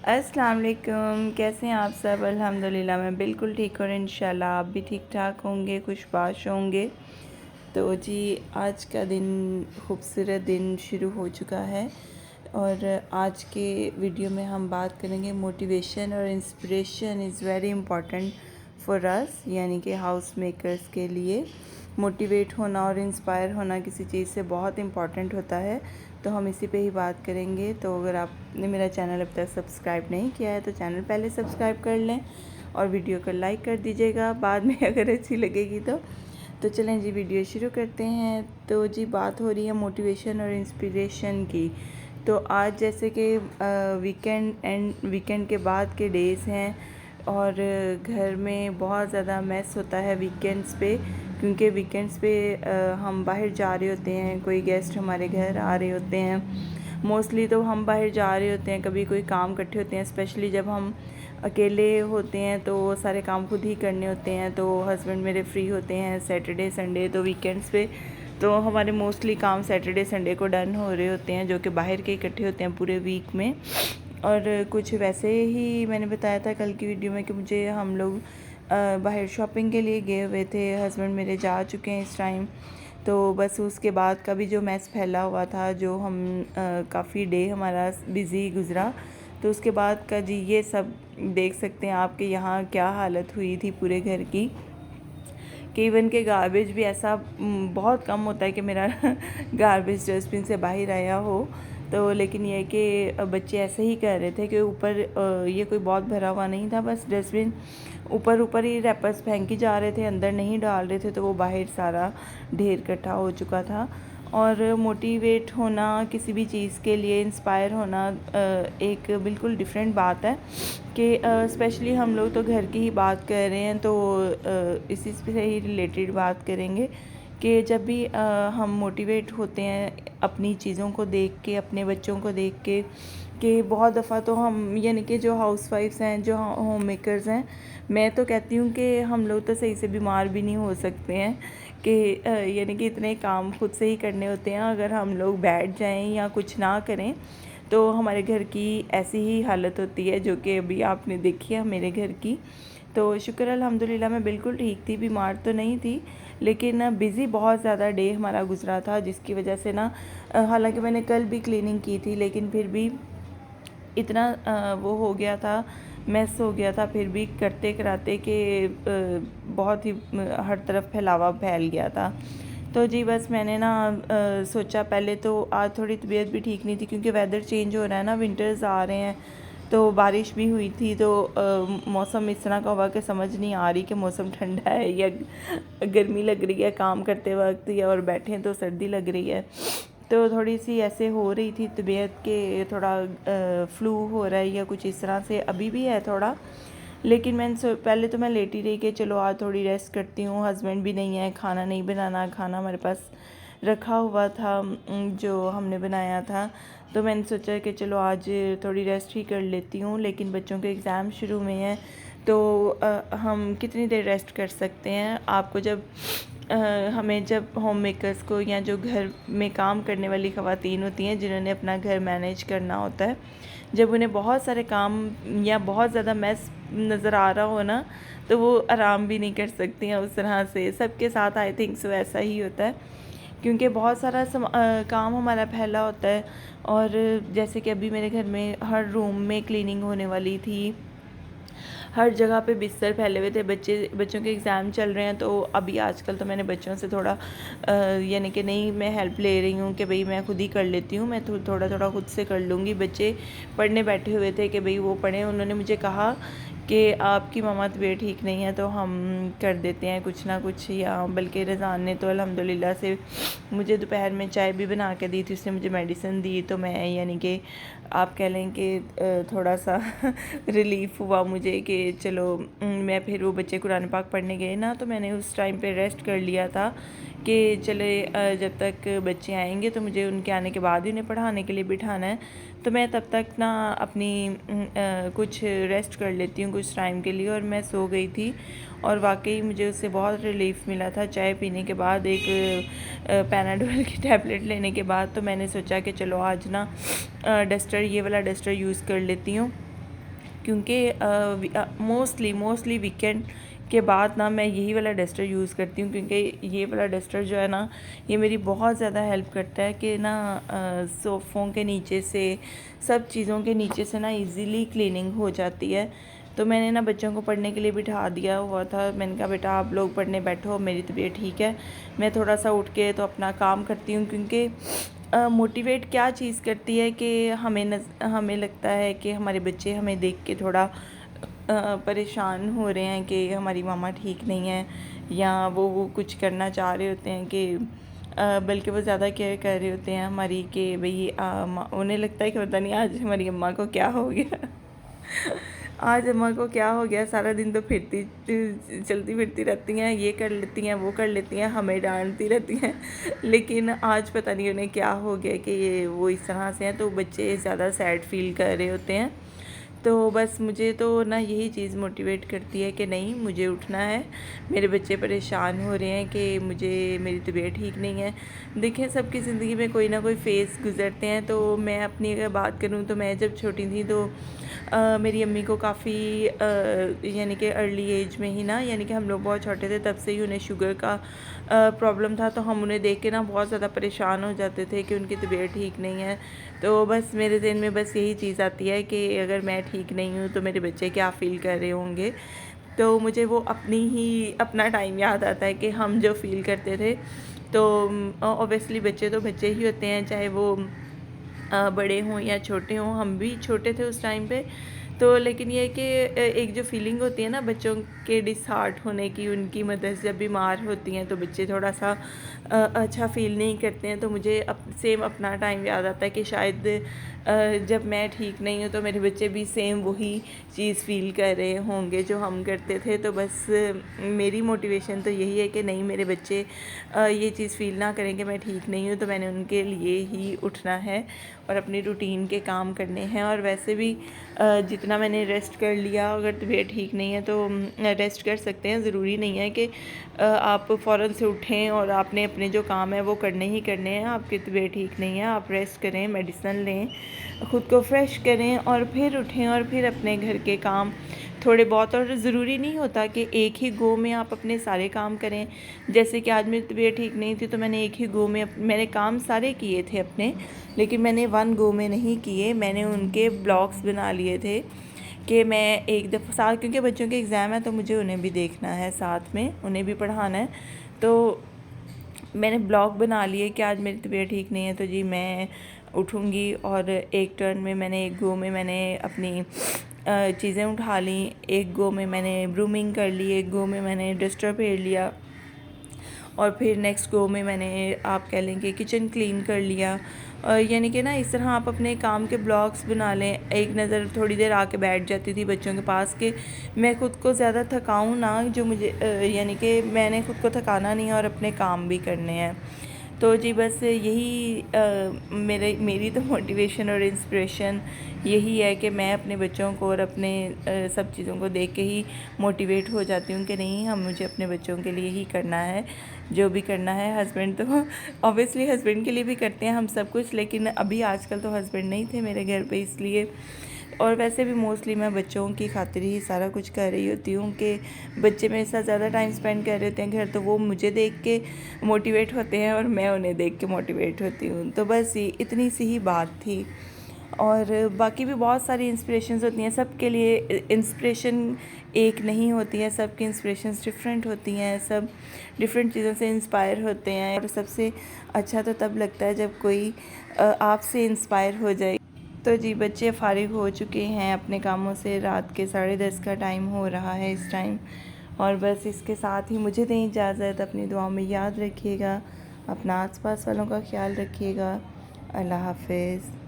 अस्सलाम वालेकुम। कैसे हैं आप सब? अल्हम्दुलिल्लाह मैं बिल्कुल ठीक हूँ और इंशाल्लाह आप भी ठीक ठाक होंगे, खुशबाश होंगे। तो जी आज का दिन खूबसूरत दिन शुरू हो चुका है और आज के वीडियो में हम बात करेंगे मोटिवेशन और inspiration is very important for us, यानी कि हाउस मेकर्स के लिए मोटिवेट होना और इंस्पायर होना किसी चीज़ से बहुत इम्पॉर्टेंट होता है। तो हम इसी पे ही बात करेंगे। तो अगर आपने मेरा चैनल अब तक सब्सक्राइब नहीं किया है तो चैनल पहले सब्सक्राइब कर लें और वीडियो को लाइक कर दीजिएगा बाद में अगर अच्छी लगेगी तो चलें जी वीडियो शुरू करते हैं। तो जी बात हो रही है मोटिवेशन और इंस्पिरेशन की। तो आज जैसे कि वीकेंड के बाद के डेज़ हैं और घर में बहुत ज़्यादा मैस होता है वीकेंड्स पे, क्योंकि वीकेंड्स पे हम बाहर जा रहे होते हैं, कोई गेस्ट हमारे घर आ रहे होते हैं। मोस्टली तो हम बाहर जा रहे होते हैं, कभी कोई काम इकट्ठे होते हैं, स्पेशली जब हम अकेले होते हैं तो सारे काम खुद ही करने होते हैं। तो हस्बैंड मेरे फ्री होते हैं सैटरडे संडे, तो वीकेंड्स पे तो हमारे मोस्टली काम सैटरडे संडे को डन हो रहे होते हैं, जो कि बाहर के इकट्ठे होते हैं पूरे वीक में। और कुछ वैसे ही मैंने बताया था कल की वीडियो में कि मुझे हम लोग बाहर शॉपिंग के लिए गए हुए थे, हस्बैंड मेरे जा चुके हैं इस टाइम। तो बस उसके बाद का भी जो मैस फैला हुआ था, जो हम काफ़ी डे हमारा बिज़ी गुज़रा, तो उसके बाद का जी ये सब देख सकते हैं आपके यहाँ क्या हालत हुई थी पूरे घर की। कि इवन के गार्बेज भी ऐसा बहुत कम होता है कि मेरा गार्बेज डस्टबिन से बाहर आया हो। तो लेकिन ये कि बच्चे ऐसे ही कह रहे थे कि ऊपर ये कोई बहुत भरा हुआ नहीं था, बस डस्टबिन ऊपर ऊपर ही रैपर्स फेंक ही जा रहे थे, अंदर नहीं डाल रहे थे, तो वो बाहर सारा ढेर इकट्ठा हो चुका था। और मोटिवेट होना किसी भी चीज़ के लिए, इंस्पायर होना एक बिल्कुल डिफरेंट बात है कि स्पेशली हम लोग तो घर की ही बात कर रहे हैं, तो इसी से ही रिलेटेड बात करेंगे कि जब भी हम मोटिवेट होते हैं अपनी चीज़ों को देख के, अपने बच्चों को देख के, कि बहुत दफ़ा तो हम यानी कि जो हाउसवाइफ्स हैं, जो होम मेकर्स हैं, मैं तो कहती हूँ कि हम लोग तो सही से बीमार भी नहीं हो सकते हैं कि यानी कि इतने काम खुद से ही करने होते हैं। अगर हम लोग बैठ जाएं या कुछ ना करें तो हमारे घर की ऐसी ही हालत होती है, जो कि अभी आपने देखी है मेरे घर की। तो शुक्र अल्हम्दुलिल्लाह मैं बिल्कुल ठीक थी, बीमार तो नहीं थी, लेकिन बिज़ी बहुत ज़्यादा डे हमारा गुजरा था, जिसकी वजह से ना हालांकि मैंने कल भी क्लीनिंग की थी, लेकिन फिर भी इतना वो हो गया था, मैस हो गया था, फिर भी करते कराते कि बहुत ही हर तरफ फैलावा फैल गया था। तो जी बस मैंने ना सोचा, पहले तो आज थोड़ी तबीयत भी ठीक नहीं थी क्योंकि वेदर चेंज हो रहा है ना, विंटर्स आ रहे हैं, तो बारिश भी हुई थी, तो मौसम इस तरह का हुआ कि समझ नहीं आ रही कि मौसम ठंडा है या गर्मी लग रही है काम करते वक्त, या और बैठे तो सर्दी लग रही है। तो थोड़ी सी ऐसे हो रही थी तबीयत के, थोड़ा फ्लू हो रहा है या कुछ इस तरह से, अभी भी है थोड़ा। लेकिन पहले तो मैं लेटी रही कि चलो आज थोड़ी रेस्ट करती हूँ, हस्बैंड भी नहीं है, खाना नहीं बनाना, खाना हमारे पास रखा हुआ था जो हमने बनाया था। तो मैंने सोचा कि चलो आज थोड़ी रेस्ट ही कर लेती हूँ, लेकिन बच्चों के एग्ज़ाम शुरू में हैं, तो हम कितनी देर रेस्ट कर सकते हैं। आपको जब हमें जब होम मेकर्स को, या जो घर में काम करने वाली ख़वातीन होती हैं जिन्होंने अपना घर मैनेज करना होता है, जब उन्हें बहुत सारे काम या बहुत ज़्यादा मैस नज़र आ रहा हो ना, तो वो आराम भी नहीं कर सकती हैं उस तरह से। सबके साथ आई थिंक सो ऐसा ही होता है, क्योंकि बहुत सारा काम हमारा फैला होता है। और जैसे कि अभी मेरे घर में हर रूम में क्लीनिंग होने वाली थी, हर जगह पे बिस्तर फैले हुए थे, बच्चों के एग्ज़ाम चल रहे हैं। तो अभी आजकल तो मैंने बच्चों से थोड़ा यानी कि नहीं, मैं हेल्प ले रही हूँ कि भाई मैं खुद ही कर लेती हूँ, मैं थोड़ा थोड़ा खुद से कर लूँगी। बच्चे पढ़ने बैठे हुए थे कि भाई वो पढ़ें, उन्होंने मुझे कहा कि आपकी मम्मा तबीयत ठीक नहीं है तो हम कर देते हैं कुछ ना कुछ, या बल्कि रज़ान ने तो अल्हम्दुलिल्लाह से मुझे दोपहर में चाय भी बना के दी थी, उसने मुझे मेडिसिन दी, तो मैं यानी कि आप कह लें कि थोड़ा सा रिलीफ़ हुआ मुझे कि चलो मैं फिर वो बच्चे कुरान पाक पढ़ने गए ना, तो मैंने उस टाइम पे रेस्ट कर लिया था कि चले जब तक बच्चे आएंगे तो मुझे उनके आने के बाद ही उन्हें पढ़ाने के लिए बिठाना है, तो मैं तब तक ना अपनी कुछ रेस्ट कर लेती हूँ कुछ टाइम के लिए। और मैं सो गई थी और वाकई मुझे उससे बहुत रिलीफ़ मिला था। चाय पीने के बाद, एक पैनाडोल की टैबलेट लेने के बाद, तो मैंने सोचा कि चलो आज ना डस्टर, ये वाला डस्टर यूज़ कर लेती हूँ क्योंकि मोस्टली वीकेंड के बाद ना मैं यही वाला डस्टर यूज़ करती हूँ, क्योंकि ये वाला डस्टर जो है ना ये मेरी बहुत ज़्यादा हेल्प करता है कि ना सोफ़ों के नीचे से, सब चीज़ों के नीचे से ना इजीली क्लीनिंग हो जाती है। तो मैंने ना बच्चों को पढ़ने के लिए बिठा दिया हुआ था। मैंने कहा बेटा आप लोग पढ़ने बैठो, मेरी तबीयत ठीक है, मैं थोड़ा सा उठ के तो अपना काम करती हूँ। क्योंकि मोटिवेट क्या चीज़ करती है कि हमें लगता है कि हमारे बच्चे हमें देख के थोड़ा परेशान हो रहे हैं कि हमारी मामा ठीक नहीं है, या वो कुछ करना चाह रहे होते हैं कि बल्कि वो ज़्यादा केयर कर रहे होते हैं हमारी, कि भाई उन्हें लगता है कि पता नहीं आज हमारी अम्मा को क्या हो गया आज अम्मा को क्या हो गया, सारा दिन तो चलती फिरती रहती हैं, ये कर लेती हैं वो कर लेती हैं, हमें डांटती रहती हैं लेकिन आज पता नहीं उन्हें क्या हो गया कि ये वो इस तरह से हैं। तो बच्चे ज़्यादा सैड फील कर रहे होते हैं। तो बस मुझे तो ना यही चीज़ मोटिवेट करती है कि नहीं, मुझे उठना है, मेरे बच्चे परेशान हो रहे हैं कि मेरी तबीयत ठीक नहीं है। देखें, सबकी ज़िंदगी में कोई ना कोई फ़ेज़ गुज़रते हैं। तो मैं अपनी अगर बात करूँ तो मैं जब छोटी थी तो मेरी अम्मी को काफ़ी यानी कि अर्ली एज में ही ना, यानी कि हम लोग बहुत छोटे थे तब से ही उन्हें शुगर का प्रॉब्लम था। तो हम उन्हें देख के ना बहुत ज़्यादा परेशान हो जाते थे कि उनकी तबीयत ठीक नहीं है। तो बस मेरे ज़हन में बस यही चीज़ आती है कि अगर मैं ठीक नहीं हूँ तो मेरे बच्चे क्या फ़ील कर रहे होंगे। तो मुझे वो अपना टाइम याद आता है कि हम जो फ़ील करते थे। तो ऑब्वियसली बच्चे तो बच्चे ही होते हैं, चाहे वो बड़े हों या छोटे हों। हम भी छोटे थे उस टाइम पे। तो लेकिन ये है कि एक जो फीलिंग होती है ना बच्चों के डिसहार्ट होने की, उनकी मदर जब बीमार होती हैं तो बच्चे थोड़ा सा अच्छा फ़ील नहीं करते हैं। तो मुझे सेम अपना टाइम याद आता है कि शायद जब मैं ठीक नहीं हूँ तो मेरे बच्चे भी सेम वही चीज़ फ़ील कर रहे होंगे जो हम करते थे। तो बस मेरी मोटिवेशन तो यही है कि नहीं, मेरे बच्चे ये चीज़ फ़ील ना करें कि मैं ठीक नहीं हूँ। तो मैंने उनके लिए ही उठना है और अपनी रूटीन के काम करने हैं। और वैसे भी जितना मैंने रेस्ट कर लिया, अगर तबीयत ठीक नहीं है तो रेस्ट कर सकते हैं। ज़रूरी नहीं है कि आप फ़ौरन से उठें और आपने अपने जो काम है वो करने ही करने हैं। आपकी तबीयत ठीक नहीं है, आप रेस्ट करें, मेडिसिन लें, ख़ुद को फ्रेश करें और फिर उठें और फिर अपने घर के काम थोड़े बहुत। और ज़रूरी नहीं होता कि एक ही गो में आप अपने सारे काम करें। जैसे कि आज मेरी तबीयत ठीक नहीं थी तो मैंने एक ही गो में मैंने काम सारे किए थे अपने, लेकिन मैंने वन गो में नहीं किए। मैंने उनके ब्लॉक्स बना लिए थे कि मैं एक दफ़ा साथ, क्योंकि बच्चों के एग्ज़ाम है तो मुझे उन्हें भी देखना है, साथ में उन्हें भी पढ़ाना है। तो मैंने ब्लॉग बना लिए कि आज मेरी तबीयत ठीक नहीं है तो जी मैं उठूँगी और एक टर्न में मैंने, एक गो में मैंने अपनी चीज़ें उठा ली, एक गो में मैंने ब्रूमिंग कर ली, एक गो में मैंने डस्टर फेर लिया और फिर नेक्स्ट गो में मैंने, आप कह लें कि किचन क्लीन कर लिया। यानी कि ना इस तरह आप अपने काम के ब्लॉक्स बना लें। एक नज़र थोड़ी देर आके बैठ जाती थी बच्चों के पास कि मैं ख़ुद को ज़्यादा थकाऊँ ना, जो मुझे यानी कि मैंने ख़ुद को थकाना नहीं है और अपने काम भी करने हैं। तो जी बस यही मेरी तो मोटिवेशन और इंस्पिरेशन यही है कि मैं अपने बच्चों को और अपने सब चीज़ों को देख के ही मोटिवेट हो जाती हूँ कि नहीं, मुझे अपने बच्चों के लिए ही करना है जो भी करना है। हस्बैंड तो ऑब्वियसली हस्बैंड के लिए भी करते हैं हम सब कुछ, लेकिन अभी आजकल तो हस्बैंड नहीं थे मेरे घर पे, इसलिए। और वैसे भी मोस्टली मैं बच्चों की खातिर ही सारा कुछ कर रही होती हूँ कि बच्चे मेरे साथ ज़्यादा टाइम स्पेंड कर रहे होते हैं घर, तो वो मुझे देख के मोटिवेट होते हैं और मैं उन्हें देख के मोटिवेट होती हूँ। तो बस ये इतनी सी ही बात थी। और बाकी भी बहुत सारी इंस्पिरेशंस होती हैं। सबके लिए इंस्पिरेशन एक नहीं होती है, सबकी इंस्पिरेशंस डिफरेंट होती हैं, सब डिफरेंट चीज़ों से इंस्पायर होते हैं। और सबसे अच्छा तो तब लगता है जब कोई आपसे इंस्पायर हो जाए। तो जी बच्चे फ़ारिग हो चुके हैं अपने कामों से, रात के 10:30 का टाइम हो रहा है इस टाइम। और बस इसके साथ ही मुझे दें इजाज़त। अपनी दुआओं में याद रखिएगा, अपना आसपास वालों का ख्याल रखिएगा। अल्लाह हाफ़िज़।